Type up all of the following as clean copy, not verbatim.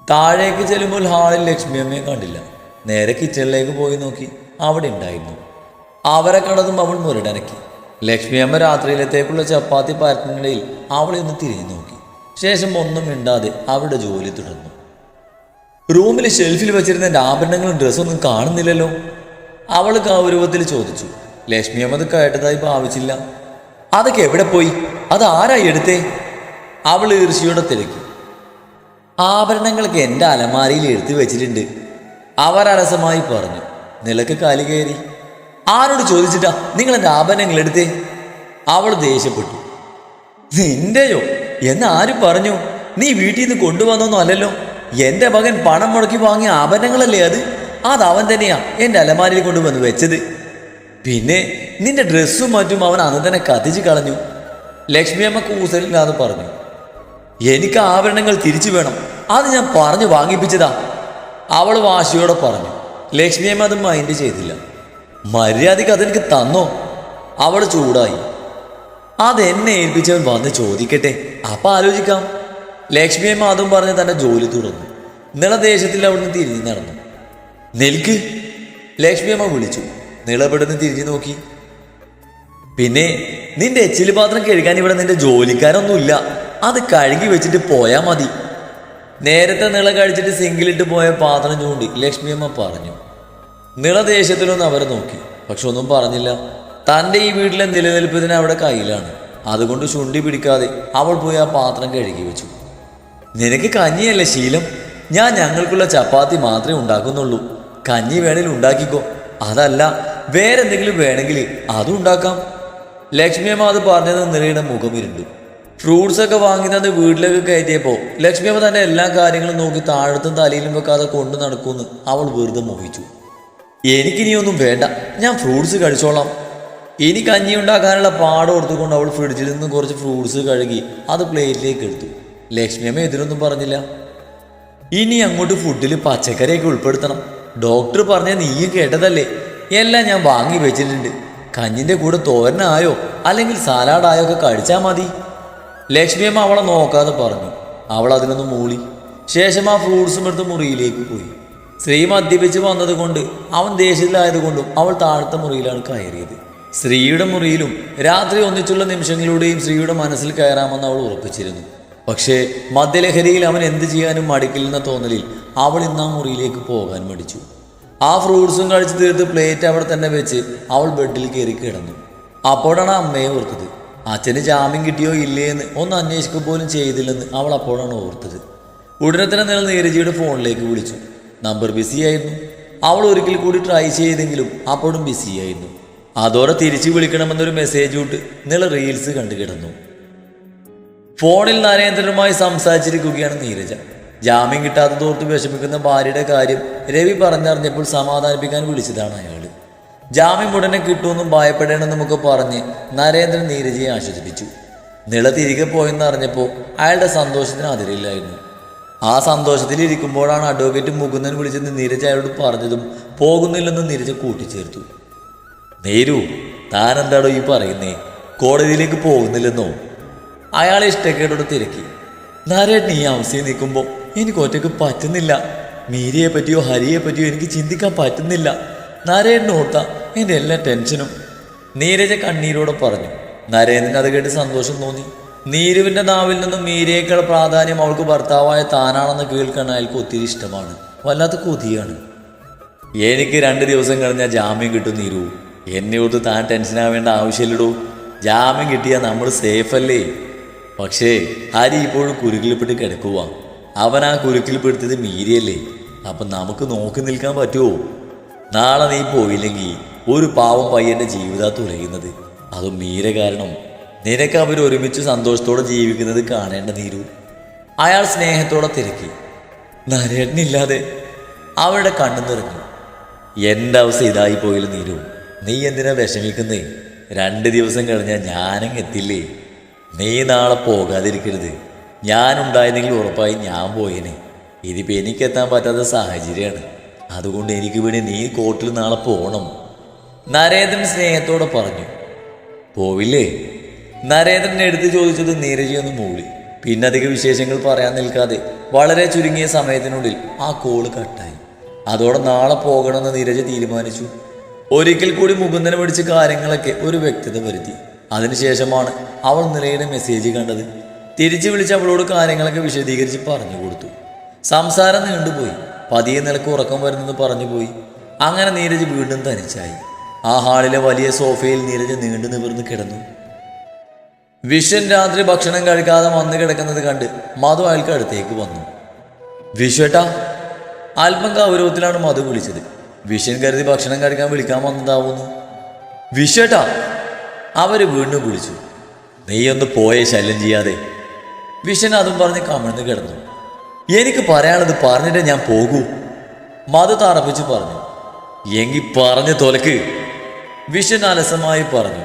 താഴേക്ക് ചെല്ലുമ്പോൾ ഹാളിൽ ലക്ഷ്മിയമ്മയെ കണ്ടില്ല. നേരെ കിച്ചണിലേക്ക് പോയി നോക്കി, അവിടെ ഉണ്ടായിരുന്നു. അവരെ കണ്ടതും അവൾ മുരടനക്കി. ലക്ഷ്മിയമ്മ രാത്രിയിലത്തേക്കുള്ള ചപ്പാത്തി പരത്തുന്നിടയിൽ അവളെ ഒന്ന് തിരിഞ്ഞു നോക്കി. ശേഷം ഒന്നും മിണ്ടാതെ അവരുടെ ജോലി തുടർന്നു. റൂമിൽ ഷെൽഫിൽ വെച്ചിരുന്ന എൻ്റെ ആഭരണങ്ങളും ഡ്രസ്സൊന്നും കാണുന്നില്ലല്ലോ, അവൾ ഗൗരവത്തിൽ ചോദിച്ചു. ലക്ഷ്മിയമ്മ അത് കേട്ടതായി ഭാവിച്ചില്ല. അതൊക്കെ എവിടെ പോയി? അത് ആരായി എടുത്തേ? അവൾ ഈർഷ്യയോടെ തിരക്കി. ആഭരണങ്ങളൊക്കെ എൻ്റെ അലമാരയിൽ എടുത്തു വെച്ചിട്ടുണ്ട്, അവർ അലസമായി പറഞ്ഞു. നിലക്ക് കാലി കയറി. ആരോട് ചോദിച്ചിട്ടാ നിങ്ങൾ എൻ്റെ ആഭരണങ്ങൾ എടുത്തേ? അവൾ ദേഷ്യപ്പെട്ടു. നിന്റെയോ എന്ന് ആര് പറഞ്ഞു? നീ വീട്ടിൽ നിന്ന് കൊണ്ടുവന്നൊന്നും അല്ലല്ലോ. എൻ്റെ മകൻ പണം മുടക്കി വാങ്ങിയ ആഭരണങ്ങളല്ലേ അത് അവൻ തന്നെയാ എൻ്റെ അലമാരയിൽ കൊണ്ടുവന്ന് വെച്ചത്. പിന്നെ നിന്റെ ഡ്രസ്സും മറ്റും അവൻ അന്ന് തന്നെ കത്തിച്ച് കളഞ്ഞു, ലക്ഷ്മിയമ്മ കൂസലില്ലാതെ പറഞ്ഞു. എനിക്ക് ആഭരണങ്ങൾ തിരിച്ചു വേണം, അത് ഞാൻ പറഞ്ഞു വാങ്ങിപ്പിച്ചതാ, അവൾ വാശിയോടെ പറഞ്ഞു. ലക്ഷ്മിയമ്മ അത് മൈൻഡ് ചെയ്തില്ല. മര്യാദയ്ക്ക് അതെനിക്ക് തന്നോ? അവൾ ചൂടായി. അതെന്നെ ഏൽപ്പിച്ചവൻ വന്ന് ചോദിക്കട്ടെ, അപ്പം ആലോചിക്കാം. ലക്ഷ്മിയമ്മ അതും പറഞ്ഞ് തൻ്റെ ജോലി തുറന്നു. നിളദേശത്തിൽ അവിടുന്ന് തിരിഞ്ഞു നടന്നു. നിൽക്ക്, ലക്ഷ്മിയമ്മ വിളിച്ചു. നിളപ്പെടുന്ന് തിരിഞ്ഞു നോക്കി. പിന്നെ നിന്റെ എച്ചിൽ പാത്രം കഴുകാൻ ഇവിടെ നിന്റെ ജോലിക്കാരൊന്നുമില്ല, അത് കഴുകി വെച്ചിട്ട് പോയാൽ മതി. നേരത്തെ നിള കഴിച്ചിട്ട് സിങ്കിലിട്ട് പോയ പാത്രം ചൂണ്ടി ലക്ഷ്മിയമ്മ പറഞ്ഞു. നിള ദേഷ്യത്തിലൊന്ന് അവരെ നോക്കി, പക്ഷെ ഒന്നും പറഞ്ഞില്ല. തൻ്റെ ഈ വീട്ടിലെ നിലനിൽപ്പതിന് അവിടെ കയ്യിലാണ്. അതുകൊണ്ട് ചുണ്ടി പിടിക്കാതെ അവൾ പോയി ആ പാത്രം കഴുകി വെച്ചു. നിനക്ക് കഞ്ഞിയല്ലേ ശീലം? ഞാൻ ഞങ്ങൾക്കുള്ള ചപ്പാത്തി മാത്രമേ ഉണ്ടാക്കുന്നുള്ളൂ. കഞ്ഞി വേണേൽ ഉണ്ടാക്കിക്കോ, അതല്ല വേറെന്തെങ്കിലും വേണമെങ്കിൽ അതും ഉണ്ടാക്കാം. ലക്ഷ്മിയമ്മ അത് പറഞ്ഞത് നിലയുടെ മുഖം ഇരുണ്ടു. ഫ്രൂട്ട്സൊക്കെ വാങ്ങുന്നത് വീട്ടിലേക്ക് കയറ്റിയപ്പോൾ ലക്ഷ്മിയമ്മ തന്നെ എല്ലാ കാര്യങ്ങളും നോക്കി താഴത്തും തലയിലും വെക്കാതെ കൊണ്ടു നടക്കുമെന്ന് അവൾ വെറുതെ മോഹിച്ചു. എനിക്കിനിയൊന്നും വേണ്ട, ഞാൻ ഫ്രൂട്ട്സ് കഴിച്ചോളാം. ഇനി കഞ്ഞി ഉണ്ടാക്കാനുള്ള പാടം ഓർത്തുകൊണ്ട് അവൾ ഫ്രിഡ്ജിൽ നിന്ന് കുറച്ച് ഫ്രൂട്ട്സ് കഴുകി അത് പ്ലേറ്റിലേക്ക് എടുത്തു. ലക്ഷ്മിയമ്മ എതിരൊന്നും പറഞ്ഞില്ല. ഇനി അങ്ങോട്ട് ഫുഡിൽ പച്ചക്കറിയൊക്കെ ഉൾപ്പെടുത്തണം. ഡോക്ടർ പറഞ്ഞ നീയും കേട്ടതല്ലേ, എല്ലാം ഞാൻ വാങ്ങി വെച്ചിട്ടുണ്ട്. കഞ്ഞിൻ്റെ കൂടെ തോരനായോ അല്ലെങ്കിൽ സാലാഡായോ ഒക്കെ കഴിച്ചാൽ മതി, ലക്ഷ്മിയമ്മ അവളെ നോക്കാതെ പറഞ്ഞു. അവൾ അതിനൊന്ന് മൂളി. ശേഷം ആ ഫ്രൂട്ട്സും എടുത്ത് മുറിയിലേക്ക് പോയി. ശ്രീ മദ്യപിച്ച് വന്നതുകൊണ്ട് അവൻ ദേഷ്യത്തിലായതുകൊണ്ടും അവൾ താഴത്തെ മുറിയിലാണ് കയറിയത്. ശ്രീയുടെ മുറിയിലും രാത്രി ഒന്നിച്ചുള്ള നിമിഷങ്ങളിലൂടെയും ശ്രീയുടെ മനസ്സിൽ കയറാമെന്ന് അവൾ ഉറപ്പിച്ചിരുന്നു. പക്ഷേ മദ്യലഹരിയിൽ അവൻ എന്ത് ചെയ്യാനും മടിക്കില്ലെന്ന തോന്നലിൽ അവൾ ഇന്ന് ആ മുറിയിലേക്ക് പോകാൻ മടിച്ചു. ആ ഫ്രൂട്ട്സും കഴിച്ച് തീർത്ത് പ്ലേറ്റ് അവിടെ തന്നെ വെച്ച് അവൾ ബെഡിൽ കയറി കിടന്നു. അപ്പോഴാണ് അമ്മയെ ഓർത്തത്. അച്ഛന് ജാമ്യം കിട്ടിയോ ഇല്ലേ എന്ന് ഒന്ന് അന്വേഷിക്കുക പോലും ചെയ്തില്ലെന്ന് അവൾ അപ്പോഴാണ് ഓർത്തത്. ഉടനെ തന്നെ നിങ്ങൾ നീരജിയുടെ ഫോണിലേക്ക് വിളിച്ചു. നമ്പർ ബിസിയായിരുന്നു. അവൾ ഒരിക്കൽ കൂടി ട്രൈ ചെയ്തെങ്കിലും അപ്പോഴും ബിസിയായിരുന്നു. അതോടെ തിരിച്ചു വിളിക്കണമെന്നൊരു മെസ്സേജ് വിട്ട് നിള റീൽസ് കണ്ടു കിടന്നു. ഫോണിൽ നരേന്ദ്രനുമായി സംസാരിച്ചിരിക്കുകയാണ് നീരജ. ജാമ്യം കിട്ടാത്തതോർത്ത് വിഷമിക്കുന്ന ഭാര്യയുടെ കാര്യം രവി പറഞ്ഞറിഞ്ഞപ്പോൾ സമാധാനിപ്പിക്കാൻ വിളിച്ചതാണ് അയാൾ. ജാമ്യം ഉടനെ കിട്ടുമെന്നും ഭയപ്പെടേണ്ടെന്നുമൊക്കെ പറഞ്ഞ് നരേന്ദ്രൻ നീരജയെ ആശ്വസിപ്പിച്ചു. നിള തിരികെ പോയെന്ന് അറിഞ്ഞപ്പോൾ അയാളുടെ സന്തോഷത്തിന് അതിരില്ലായിരുന്നു. ആ സന്തോഷത്തിലിരിക്കുമ്പോഴാണ് അഡ്വക്കേറ്റ് മുകുന്ദൻ വിളിച്ചെന്ന് നീരജ അയാളോട് പറഞ്ഞതും പോകുന്നില്ലെന്ന് നീരജ കൂട്ടിച്ചേർത്തു. നേരു, താനെന്താടോ ഈ പറയുന്നേ? കോടതിയിലേക്ക് പോകുന്നില്ലെന്നോ? അയാളെ ഇഷ്ടക്കേടോട് തിരക്കി. നരേട്ടൻ ഈ അവസ്ഥയിൽ നിൽക്കുമ്പോൾ എനിക്ക് ഒറ്റയ്ക്ക് പറ്റുന്നില്ല. മീരയെ പറ്റിയോ ഹരിയെ പറ്റിയോ എനിക്ക് ചിന്തിക്കാൻ പറ്റുന്നില്ല. നരേട്ടൻ ഓർത്താ എൻ്റെ എല്ലാ ടെൻഷനും, നീരജ കണ്ണീരോടെ പറഞ്ഞു. നരേന്ദ്രൻ അത് കേട്ട് സന്തോഷം തോന്നി. നീരുവിൻ്റെ നാവിൽ നിന്നും മീരയേക്കാൾ പ്രാധാന്യം അവൾക്ക് ഭർത്താവായ താനാണെന്ന് കേൾക്കാൻ അയാൾക്ക് ഒത്തിരി ഇഷ്ടമാണ്. വല്ലാത്ത കൊതിയാണ്. എനിക്ക് 2 ദിവസം കഴിഞ്ഞാൽ ജാമ്യം കിട്ടും നീരു. എന്നെ ഓർത്ത് താൻ ടെൻഷനാവേണ്ട ആവശ്യമില്ലടൂ. ജാമ്യം കിട്ടിയാൽ നമ്മൾ സേഫ് അല്ലേ? പക്ഷേ ഹരി ഇപ്പോഴും കുരുക്കിൽപ്പെട്ട് കിടക്കുക. അവൻ ആ കുരുക്കിൽപ്പെടുത്തിയത് മീരയല്ലേ? അപ്പം നമുക്ക് നോക്കി നിൽക്കാൻ പറ്റുമോ? നാളെ നീ പോയില്ലെങ്കിൽ ഒരു പാവം പയ്യൻ്റെ ജീവിതം തുലയുന്നത്, അതും മീര കാരണം. നിനക്ക് അവർ ഒരുമിച്ച് സന്തോഷത്തോടെ ജീവിക്കുന്നത് കാണേണ്ട നീരു, അയാൾ സ്നേഹത്തോടെ തിരക്കി. നരേട്ടനില്ലാതെ അവളുടെ കണ്ണു നിറഞ്ഞു. എൻ്റെ അവസ്ഥ ഇതായി പോയില്ല നീരു. നീ എന്തിനാ വിഷമിക്കുന്നേ? 2 ദിവസം കഴിഞ്ഞാൽ ഞാനങ്ങ് എത്തില്ലേ. നീ നാളെ പോകാതിരിക്കരുത്. ഞാനുണ്ടായിരുന്നെങ്കിൽ ഉറപ്പായി ഞാൻ പോയേനെ. ഇതിപ്പോൾ എനിക്കെത്താൻ പറ്റാത്ത സാഹചര്യമാണ്. അതുകൊണ്ട് എനിക്ക് വേണ്ടി നീ കോർട്ടിൽ നാളെ പോകണം, നരേന്ദ്രൻ സ്നേഹത്തോടെ പറഞ്ഞു. പോവില്ലേ? നരേന്ദ്രൻ എടുത്ത് ചോദിച്ചത് നീരജി ഒന്ന് മൂളി. പിന്നെ അധിക വിശേഷങ്ങൾ പറയാൻ നിൽക്കാതെ വളരെ ചുരുങ്ങിയ സമയത്തിനുള്ളിൽ ആ കോള് കട്ടായി. അതോടെ നാളെ പോകണമെന്ന് നീരജ് തീരുമാനിച്ചു. ഒരിക്കൽ കൂടി മുകുന്ദനെ പിടിച്ച് കാര്യങ്ങളൊക്കെ ഒരു വ്യക്തത വരുത്തി. അതിനുശേഷമാണ് അവൾ നിലയുടെ മെസ്സേജ് കണ്ടത്. തിരിച്ചു വിളിച്ച് അവളോട് കാര്യങ്ങളൊക്കെ വിശദീകരിച്ച് പറഞ്ഞു കൊടുത്തു. സംസാരം നീണ്ടുപോയി. പതിയെ നിലക്ക് ഉറക്കം വരുന്നത് പറഞ്ഞു പോയി. അങ്ങനെ നീരജ് വീണ്ടും തനിച്ചായി. ആ ഹാളിലെ വലിയ സോഫയിൽ നീരജ് നീണ്ടു നിവർന്ന് കിടന്നു. വിശ്വൻ രാത്രി ഭക്ഷണം കഴിക്കാതെ വന്ന് കിടക്കുന്നത് കണ്ട് മധു അയാൾക്ക് അടുത്തേക്ക് വന്നു. വിശ്വേട്ടാ, അല്പം ഗൗരവത്തിലാണ് മധു വിളിച്ചത്. വിശ്വൻ കരുതി ഭക്ഷണം കഴിക്കാൻ വിളിക്കാൻ വന്നതാവുന്നു. വിശ്വേട്ടാ, അവര് വീണ്ടും വിളിച്ചു. നീയൊന്ന് പോയേ, ശല്യം ചെയ്യാതെ. വിശ്വൻ അതും പറഞ്ഞ് കമിഴ്ന്ന് കിടന്നു. എനിക്ക് പറയാനുള്ളത് പറഞ്ഞിട്ടേ ഞാൻ പോകൂ, മധു തറപ്പിച്ച് പറഞ്ഞു. എങ്കിൽ പറഞ്ഞു തൊലക്ക്, വിശ്വൻ അലസമായി പറഞ്ഞു.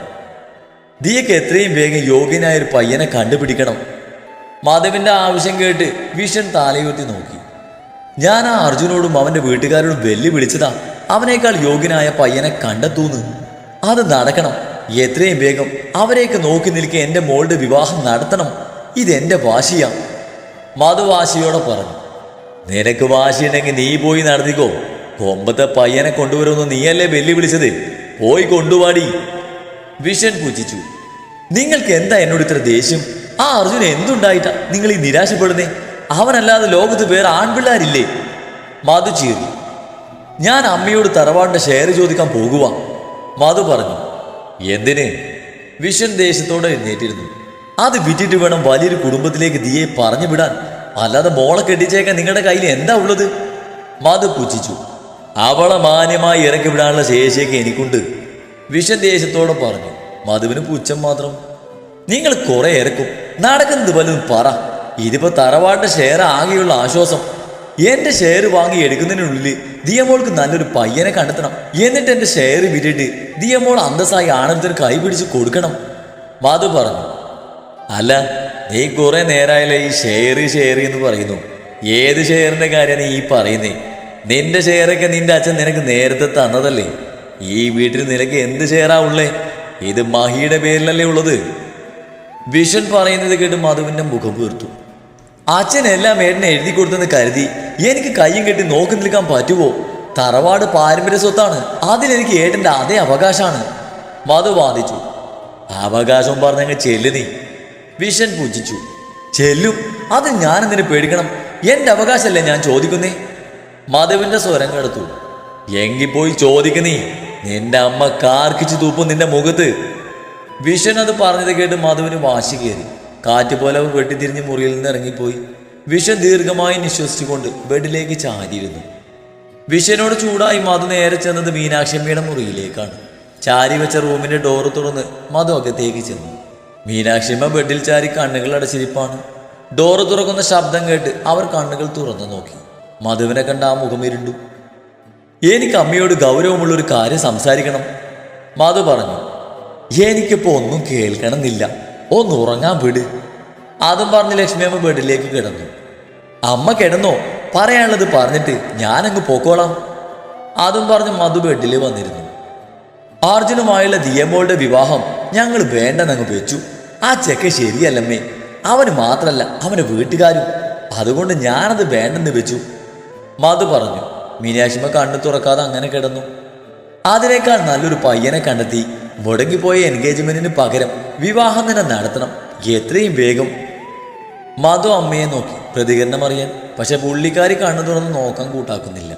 നീയൊക്കെ എത്രയും വേഗം യോഗ്യനായൊരു പയ്യനെ കണ്ടുപിടിക്കണം. മധുവിൻ്റെ ആവശ്യം കേട്ട് വിശ്വൻ തലയുയർത്തി നോക്കി. ഞാൻ ആ അർജുനോടും അവൻ്റെ വീട്ടുകാരോടും വെല്ലുവിളിച്ചതാ അവനേക്കാൾ യോഗ്യനായ പയ്യനെ കണ്ടെത്തൂന്ന്. അത് നടക്കണം. എത്രയും വേഗം അവരെയൊക്കെ നോക്കി നിൽക്കെ എൻ്റെ മോളുടെ വിവാഹം നടത്തണം. ഇതെൻ്റെ വാശിയാ, മധു വാശിയോടെ പറഞ്ഞു. നിനക്ക് വാശിയുണ്ടെങ്കിൽ നീ പോയി നടത്തിക്കോ. കൊമ്പത്തെ പയ്യനെ കൊണ്ടുവരുമെന്ന് നീയല്ലേ വെല്ലുവിളിച്ചത്, പോയി കൊണ്ടുപാടി. വിഷൻ പൂജിച്ചു. നിങ്ങൾക്ക് എന്താ എന്നോട് ഇത്ര ദേഷ്യം? ആ അർജുന എന്തുണ്ടായിട്ടാ നിങ്ങൾ ഈ നിരാശപ്പെടുന്നേ? അവനല്ലാതെ ലോകത്ത് വേറെ ആൺപിള്ളാരില്ലേ? മധു ചീറി. ഞാൻ അമ്മയോട് തറവാടിന്റെ ഷെയർ ചോദിക്കാൻ പോകുക, മധു പറഞ്ഞു. എന്തിന്? വിഷൻ ദേഷ്യത്തോടെ എഴുന്നേറ്റിരുന്നു. അത് വിറ്റിട്ട് വേണം വലിയൊരു കുടുംബത്തിലേക്ക് ദിയെ പറഞ്ഞു വിടാൻ. അല്ലാതെ മോളെ കെട്ടിച്ചേക്കാൻ നിങ്ങളുടെ കയ്യിൽ എന്താ ഉള്ളത്? മധു പുച്ഛിച്ചു. അവളെ മാന്യമായി ഇറക്കി വിടാനുള്ള ശേഷിയൊക്കെ എനിക്കുണ്ട്, വിഷൻ ദേഷ്യത്തോടെ പറഞ്ഞു. മധുവിന് പുച്ഛം മാത്രം. നിങ്ങൾ കുറെ ഇറക്കും, നടക്കുന്നത് വല്ലതും പറ. ഇതിപ്പോ തറവാടിന്റെ ഷെയർ ആകെയുള്ള ആശ്വാസം. എന്റെ ഷെയർ വാങ്ങി എടുക്കുന്നതിനുള്ളിൽ ദിയമോൾക്ക് നല്ലൊരു പയ്യനെ കണ്ടെത്തണം. എന്നിട്ട് എന്റെ ഷെയർ വിറ്റിട്ട് ദിയമോൾ അന്തസ്സായി ആണത്തിന് കൈപിടിച്ച് കൊടുക്കണം, മധു പറഞ്ഞു. അല്ല, നീ കുറെ നേരമായല്ലേ ഈ ഷെയർ എന്ന് പറയുന്നു. ഏത് ഷെയറിന്റെ കാര്യമാണ് ഈ പറയുന്നേ? നിന്റെ ഷെയറൊക്കെ നിന്റെ അച്ഛൻ നിനക്ക് നേരത്തെ തന്നതല്ലേ. ഈ വീട്ടിൽ നിനക്ക് എന്ത് ഷെയറാ ഉള്ളേ? ഇത് മഹിയുടെ പേരിലല്ലേ ഉള്ളത്. വിഷൻ പറയുന്നത് കേട്ട് മധുവിന്റെ മുഖം വീർത്തു. അച്ഛനെല്ലാം ഏട്ടനെ എഴുതി കൊടുത്തെന്ന് കരുതി എനിക്ക് കയ്യും കെട്ടി നോക്കി നിൽക്കാൻ പറ്റുമോ? തറവാട് പാരമ്പര്യ സ്വത്താണ്, അതിലെനിക്ക് ഏട്ടൻ്റെ അതേ അവകാശമാണ്, മധു വാദിച്ചു. അവകാശം പറഞ്ഞങ്ങ് ചെല്ലു നീ, വിഷൻ പൂജിച്ചു. ചെല്ലും, അത് ഞാനെന്തിനു പേടിക്കണം? എൻ്റെ അവകാശമല്ലേ ഞാൻ ചോദിക്കുന്നേ, മധുവിൻ്റെ സ്വരം കെടുത്തു. എങ്കിൽ പോയി ചോദിക്കുന്നീ, നിന്റെ അമ്മ കാർക്കിച്ചു തൂപ്പും നിന്റെ മുഖത്ത്. വിഷൻ അത് പറഞ്ഞത് കേട്ട് മധുവിന് വാശി കയറി. കാറ്റ് പോലെ അവർ വെട്ടിത്തിരിഞ്ഞ് മുറിയിൽ നിന്ന് ഇറങ്ങിപ്പോയി. വിഷൻ ദീർഘമായി നിശ്വസിച്ചുകൊണ്ട് ബെഡിലേക്ക് ചാരിയിരുന്നു. വിഷനോട് ചൂടായി മധു നേരെ ചെന്നത് മീനാക്ഷിയമ്മയുടെ മുറിയിലേക്കാണ്. ചാരി വെച്ച റൂമിന്റെ ഡോറ് തുറന്ന് മധു അകത്തേക്ക് ചെന്നു. മീനാക്ഷിയമ്മ ബെഡിൽ ചാരി കണ്ണുകൾ അടച്ചിരിപ്പാണ്. ഡോറ് തുറക്കുന്ന ശബ്ദം കേട്ട് അവർ കണ്ണുകൾ തുറന്നു നോക്കി. മധുവിനെ കണ്ട ആ മുഖം ഇരുണ്ടു. എനിക്ക് അമ്മയോട് ഗൗരവമുള്ളൊരു കാര്യം സംസാരിക്കണം, മധു പറഞ്ഞു. എനിക്കിപ്പോൾ ഒന്നും കേൾക്കണമെന്നില്ല, ഒന്ന് ഉറങ്ങാൻ വിട്, അതും പറഞ്ഞ് ലക്ഷ്മിയമ്മ ബെഡിലേക്ക് കിടന്നു. അമ്മ കിടന്നോ? പറയാനുള്ളത് പറഞ്ഞിട്ട് ഞാനങ്ങ് പോക്കോളാം, അതും പറഞ്ഞ് മധു ബെഡിൽ വന്നിരുന്നു. അർജുനുമായുള്ള ദിയമോളുടെ വിവാഹം ഞങ്ങൾ വേണ്ടെന്നങ്ങ് വെച്ചു. ആ ചെക്ക ശരിയല്ലമ്മേ, അവന് മാത്രല്ല അവൻ്റെ വീട്ടുകാരും, അതുകൊണ്ട് ഞാനത് വേണ്ടെന്ന് വെച്ചു, മധു പറഞ്ഞു. മീനാക്ഷിമ കണ്ണു തുറക്കാതെ അങ്ങനെ കിടന്നു. അതിനേക്കാൾ നല്ലൊരു പയ്യനെ കണ്ടെത്തി മുടങ്ങിപ്പോയ എൻഗേജ്മെന്റിന് പകരം വിവാഹം തന്നെ നടത്തണം, എത്രയും വേഗം. മധു അമ്മയെ നോക്കി പ്രതികരണം അറിയാൻ. പക്ഷെ പുള്ളിക്കാരി കണ്ണു തുറന്ന് നോക്കാൻ കൂട്ടാക്കുന്നില്ല.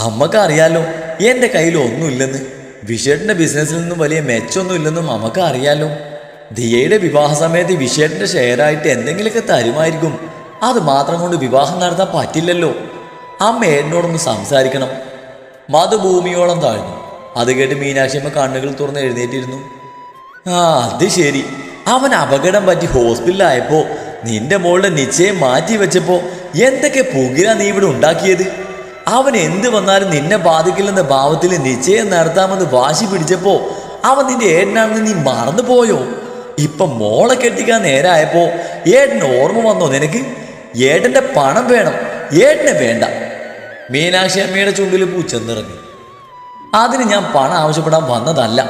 അമ്മക്ക് അറിയാലോ എൻ്റെ കയ്യിൽ ഒന്നുമില്ലെന്ന്, വിഷേട്ടിൻ്റെ ബിസിനസ്സിൽ നിന്നും വലിയ മെച്ചമൊന്നും ഇല്ലെന്നും അമ്മക്ക് അറിയാലോ. ദിയയുടെ വിവാഹ സമയത്ത് വിഷേട്ടിൻ്റെ ഷെയറായിട്ട് എന്തെങ്കിലുമൊക്കെ തരുമായിരിക്കും, അത് മാത്രം കൊണ്ട് വിവാഹം നടത്താൻ പറ്റില്ലല്ലോ. അമ്മ എന്നോടൊന്ന് സംസാരിക്കണം, മധു ഭൂമിയോളം താഴ്ന്നു. അത് കേട്ട് മീനാക്ഷിയമ്മ കണ്ണുകൾ തുറന്ന് എഴുന്നേറ്റിരുന്നു. ആ അത് ശരി, അവൻ അപകടം പറ്റി ഹോസ്പിറ്റലായപ്പോൾ നിന്റെ മോളുടെ നിശ്ചയം മാറ്റി വെച്ചപ്പോൾ എന്തൊക്കെ പുകില നീ ഇവിടെ ഉണ്ടാക്കിയത്? അവൻ എന്ത് വന്നാലും നിന്നെ ബാധിക്കില്ലെന്ന ഭാവത്തിൽ നിശ്ചയം നടത്താമെന്ന് വാശി പിടിച്ചപ്പോൾ അവൻ നിന്റെ ഏട്ടനാണെന്ന് നീ മറന്നു പോയോ? ഇപ്പം മോളെ കെട്ടിക്കാൻ നേരമായപ്പോൾ ഏട്ടന് ഓർമ്മ വന്നോ നിനക്ക്? ഏട്ടൻ്റെ പണം വേണം, ഏട്ടനെ വേണ്ട. മീനാക്ഷി അമ്മയുടെ ചുണ്ടിൽ പൂച്ചെന്നിറങ്ങി. അതിന് ഞാൻ പണം ആവശ്യപ്പെടാൻ വന്നതല്ല,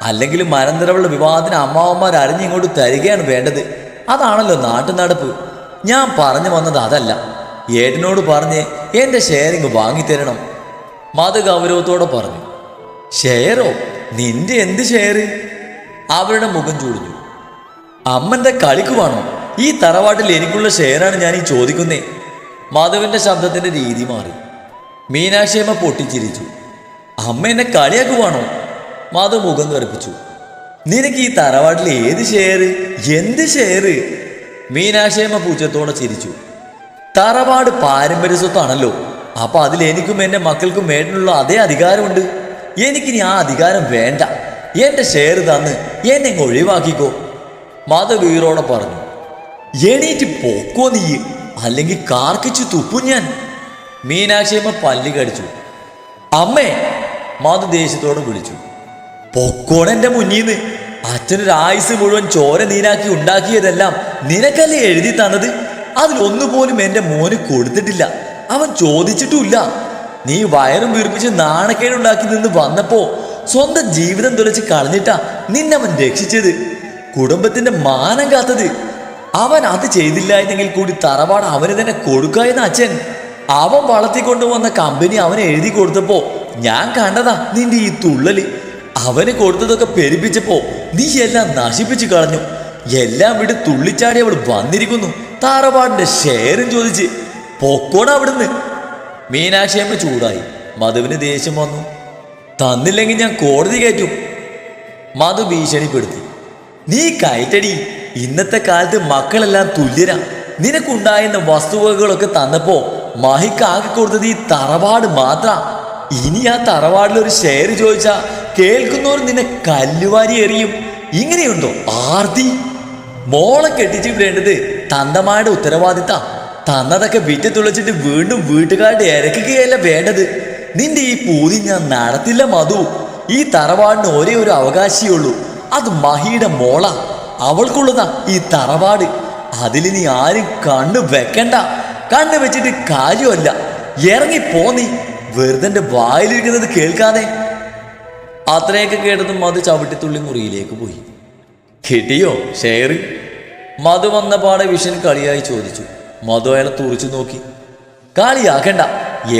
അല്ലെങ്കിൽ മരന്തരവുള്ള വിവാഹത്തിന് അമ്മാവന്മാർ അറിഞ്ഞിങ്ങോട്ട് തരികയാണ് വേണ്ടത്. അതാണല്ലോ നാട്ടു നടപ്പ്. ഞാൻ പറഞ്ഞു വന്നത് അതല്ല. ഏട്ടനോട് പറഞ്ഞ് എൻ്റെ ഷെയറിങ് വാങ്ങിത്തരണം. മധു ഗൗരവത്തോടെ പറഞ്ഞു. ഷെയറോ? നിന്റെ എന്ത് ഷെയർ? അവരുടെ മുഖം ചൂടിഞ്ഞു. അമ്മൻ്റെ കളിക്ക് വേണോ? ഈ തറവാട്ടിൽ എനിക്കുള്ള ഷെയറാണ് ഞാൻ ഈ ചോദിക്കുന്നേ. മധുവിൻ്റെ ശബ്ദത്തിൻ്റെ രീതി മാറി. മീനാക്ഷിയമ്മ പൊട്ടിച്ചിരിച്ചു. അമ്മ എന്നെ കളിയാക്കുവാണോ? മധു മുഖം കറുപ്പിച്ചു. നിനക്ക് ഈ തറവാട്ടിൽ ഏത് ഷെയർ? എന്ത് ഷെയർ? മീനാക്ഷിയമ്മ പൂച്ചത്തോടെ ചിരിച്ചു. തറവാട് പാരമ്പര്യ സ്വത്താണല്ലോ. അപ്പൊ അതിൽ എനിക്കും എൻ്റെ മക്കൾക്കും മേടിനുള്ള അതേ അധികാരമുണ്ട്. എനിക്കിനി ആ അധികാരം വേണ്ട. എൻ്റെ ഷെയർ തന്ന് എന്നെ ഒഴിവാക്കിക്കോ. മധു വീറോടെ പറഞ്ഞു. എണീറ്റ് പൊക്കോ നീ, അല്ലെങ്കിൽ കാർക്കിച്ചു തുപ്പും ഞാൻ. മീനാക്ഷിയമ്മ പല്ലി കടിച്ചു. അമ്മേ! മധു ദേഷ്യത്തോടെ വിളിച്ചു. പൊക്കോണെൻ്റെ മുന്നീന്ന്. അച്ഛനൊരു ആയുസ് മുഴുവൻ ചോര നീരാക്കി ഉണ്ടാക്കിയതെല്ലാം നിനക്കല്ലേ എഴുതി തന്നത്? അതിലൊന്നുപോലും എൻ്റെ മോന് കൊടുത്തിട്ടില്ല. അവൻ ചോദിച്ചിട്ടുമില്ല. നീ വയറും വീർപ്പിച്ച് നാണക്കേടുണ്ടാക്കി നിന്ന് വന്നപ്പോ സ്വന്തം ജീവിതം തുലച്ച് കളഞ്ഞിട്ടാ നിന്നവൻ രക്ഷിച്ചത്, കുടുംബത്തിന്റെ മാനം കാത്തത്. അവൻ അത് ചെയ്തില്ലായിരുന്നെങ്കിൽ കൂടി തറവാട് അവന് തന്നെ കൊടുക്കായെന്ന് അച്ഛൻ. അവൻ വളർത്തിക്കൊണ്ടുവന്ന കമ്പനി അവനെ എഴുതി കൊടുത്തപ്പോ ഞാൻ കണ്ടതാ നിന്റെ ഈ തുള്ളല്. അവന് കൊടുത്തതൊക്കെ പെരുപ്പിച്ചപ്പോ നീ എല്ലാം നശിപ്പിച്ചു കളഞ്ഞു. എല്ലാം വിട്ട് തുള്ളിച്ചാടി അവൾ വന്നിരിക്കുന്നു തറവാടിന്റെ ഷെയറും ചോദിച്ച്. പൊക്കോണ അവിടുന്ന്. മീനാക്ഷിയമ്മ ചൂടായി. മധുവിന് ദേഷ്യം വന്നു. തന്നില്ലെങ്കിൽ ഞാൻ കോടതി കയറ്റും. മധു ഭീഷണിപ്പെടുത്തി. നീ കയറ്റടി. ഇന്നത്തെ കാലത്ത് മക്കളെല്ലാം തുല്യരാ. നിനക്കുണ്ടായിരുന്ന വസ്തുവകകളൊക്കെ തന്നപ്പോ മഹിക്ക് ആക്കി കൊടുത്തത് ഈ തറവാട് മാത്ര. ഇനി ആ തറവാടിലൊരു ഷെയർ ചോദിച്ചാ കേൾക്കുന്നവർ നിന്നെ കല്ലുവാരി എറിയും. ഇങ്ങനെയുണ്ടോ ആർത്തി? മോളെ കെട്ടിച്ചു വിടേണ്ടത് തന്തമാരുടെ ഉത്തരവാദിത്ത. തന്നതൊക്കെ വിറ്റ് തുളച്ചിട്ട് വീണ്ടും വീട്ടുകാരുടെ ഇരക്കുകയല്ല വേണ്ടത്. നിന്റെ ഈ പൂതി ഞാൻ നടത്തില്ല മധു. ഈ തറവാടിന് ഒരേ ഒരു അവകാശിയുള്ളൂ. അത് മഹിയുടെ മോള. അവൾക്കുള്ളതാ ഈ തറവാട്. അതിൽ നീ ആരും കണ്ണു വെക്കണ്ട. കണ്ണു വെച്ചിട്ട് കാര്യമല്ല. ഇറങ്ങിപ്പോ നീ. വെറുതെ വായിലിരിക്കുന്നത് കേൾക്കാതെ. അത്രയൊക്കെ കേട്ടതും മധു ചവിട്ടിത്തുള്ളി മുറിയിലേക്ക് പോയി. കിട്ടിയോ ഷെയർ? മധു വന്ന പാടെ വിഷൻ കളിയായി ചോദിച്ചു. മധു അയാളെ തുറിച്ചു നോക്കി. കളിയാക്കണ്ട.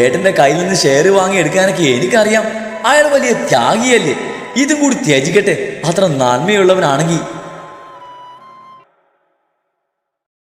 ഏട്ടൻ്റെ കയ്യിൽ നിന്ന് ഷെയർ വാങ്ങി എടുക്കാനൊക്കെ എനിക്കറിയാം. അയാൾ വലിയ ത്യാഗിയല്ലേ. ഇതും കൂടി ത്യജിക്കട്ടെ. അത്ര നന്മയുള്ളവനാണെങ്കിൽ